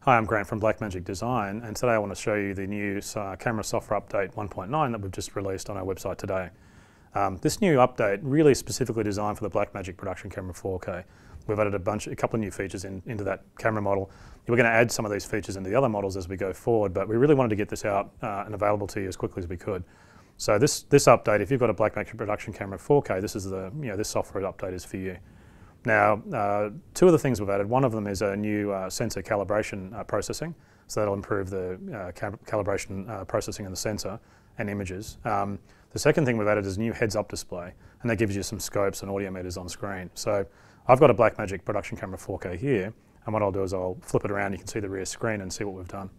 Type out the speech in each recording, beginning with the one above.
Hi, I'm Grant from Blackmagic Design, and today I want to show you the new camera software update 1.9 that we've just released on our website today. This new update really specifically designed for the Blackmagic production camera 4K. We've added a couple of new features into that camera model. We're going to add some of these features into the other models as we go forward, but we really wanted to get this out and available to you as quickly as we could. So this update, if you've got a Blackmagic production camera 4K, this is this software update is for you. Now, two of the things we've added, one of them is a new sensor calibration processing, so that'll improve the calibration processing in the sensor and images. The second thing we've added is a new heads-up display, and that gives you some scopes and audio meters on screen. So I've got a Blackmagic production camera 4K here, and what I'll do is I'll flip it around, you can see the rear screen and see what we've done.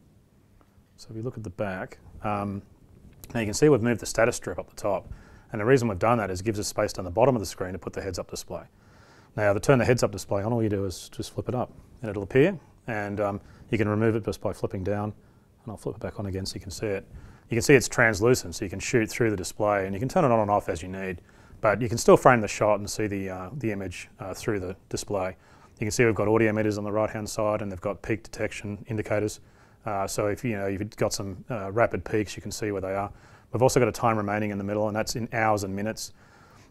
So if you look at the back, now you can see we've moved the status strip up the top, and the reason we've done that is it gives us space down the bottom of the screen to put the heads-up display. Now, to turn the heads-up display on, all you do is just flip it up, and it'll appear, and you can remove it just by flipping down, and I'll flip it back on again so you can see it. You can see it's translucent, so you can shoot through the display, and you can turn it on and off as you need, but you can still frame the shot and see the image through the display. You can see we've got audio meters on the right-hand side, and they've got peak detection indicators. So if you've got some rapid peaks, you can see where they are. We've also got a time remaining in the middle, and that's in hours and minutes.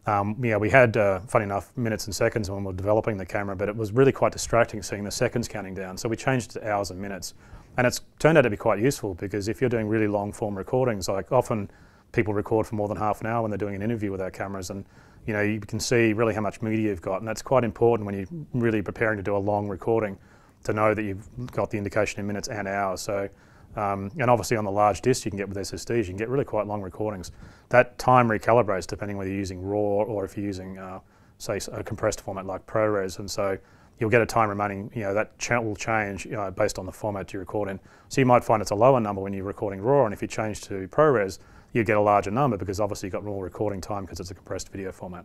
We had, funny enough, minutes and seconds when we were developing the camera, but it was really quite distracting seeing the seconds counting down. So we changed it to hours and minutes. And it's turned out to be quite useful because if you're doing really long form recordings, like often people record for more than half an hour when they're doing an interview with our cameras, and you can see really how much media you've got. And that's quite important when you're really preparing to do a long recording to know that you've got the indication in minutes and hours. So, and obviously on the large disc you can get with SSDs, you can get really quite long recordings. That time recalibrates depending whether you're using RAW or if you're using, say, a compressed format like ProRes, and so you'll get a time remaining, that will change based on the format you record in. So you might find it's a lower number when you're recording RAW, and if you change to ProRes, you get a larger number because obviously you've got more recording time because it's a compressed video format.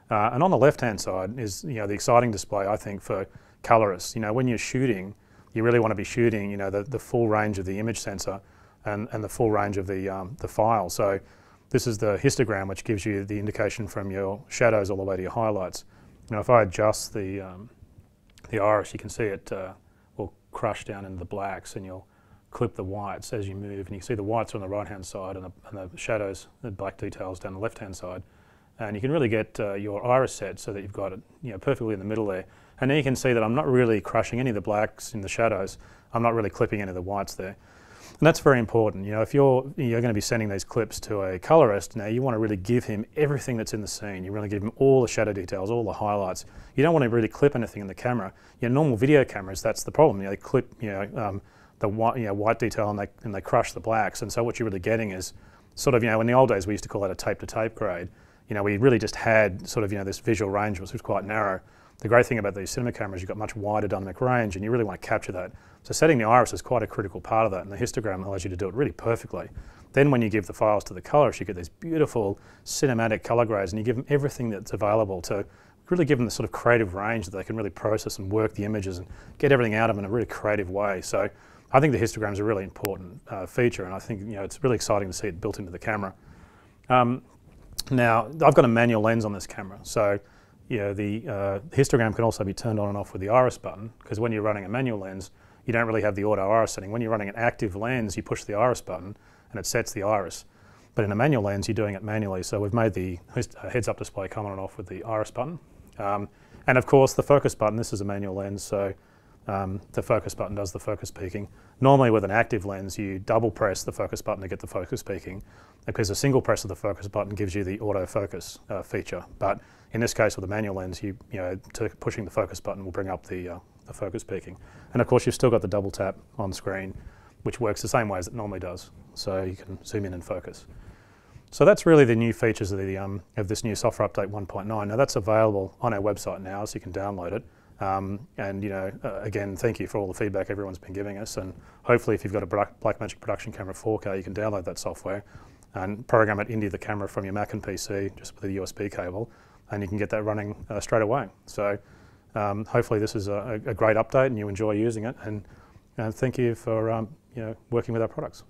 And on the left-hand side is the exciting display, I think, for colorists. When you're shooting, you really want to be shooting, the full range of the image sensor and the full range of the file. So this is the histogram, which gives you the indication from your shadows all the way to your highlights. If I adjust the iris, you can see it will crush down into the blacks, and you'll clip the whites as you move, and you can see the whites are on the right-hand side and the shadows, the black details down the left-hand side. And you can really get your iris set so that you've got it perfectly in the middle there. And then you can see that I'm not really crushing any of the blacks in the shadows. I'm not really clipping any of the whites there. And that's very important. If you're going to be sending these clips to a colorist, now you want to really give him everything that's in the scene. You really give him all the shadow details, all the highlights. You don't want to really clip anything in the camera. Normal video cameras, that's the problem. They clip the white detail and they crush the blacks. And so what you're really getting is sort of, in the old days we used to call that a tape-to-tape grade. We really just had sort of, this visual range which was quite narrow. The great thing about these cinema cameras, you've got much wider dynamic range, and you really want to capture that. So setting the iris is quite a critical part of that, and the histogram allows you to do it really perfectly. Then when you give the files to the colorist, you get these beautiful cinematic color grades, and you give them everything that's available to really give them the sort of creative range that they can really process and work the images and get everything out of them in a really creative way. So I think the histogram is a really important feature, and I think it's really exciting to see it built into the camera. Now, I've got a manual lens on this camera, so the histogram can also be turned on and off with the iris button, because when you're running a manual lens, you don't really have the auto iris setting. When you're running an active lens, you push the iris button and it sets the iris. But in a manual lens, you're doing it manually, so we've made the heads-up display come on and off with the iris button. And of course, the focus button, this is a manual lens, so the focus button does the focus peaking. Normally with an active lens, you double press the focus button to get the focus peaking, because a single press of the focus button gives you the autofocus feature. But in this case with a manual lens, pushing the focus button will bring up the focus peaking. And of course you've still got the double tap on screen, which works the same way as it normally does. So you can zoom in and focus. So that's really the new features of this new software update 1.9. Now that's available on our website now, so you can download it. Again, thank you for all the feedback everyone's been giving us, and hopefully if you've got a Blackmagic production camera 4K, you can download that software and program it into the camera from your Mac and PC just with a USB cable, and you can get that running straight away. So hopefully this is a great update and you enjoy using it, and thank you for working with our products.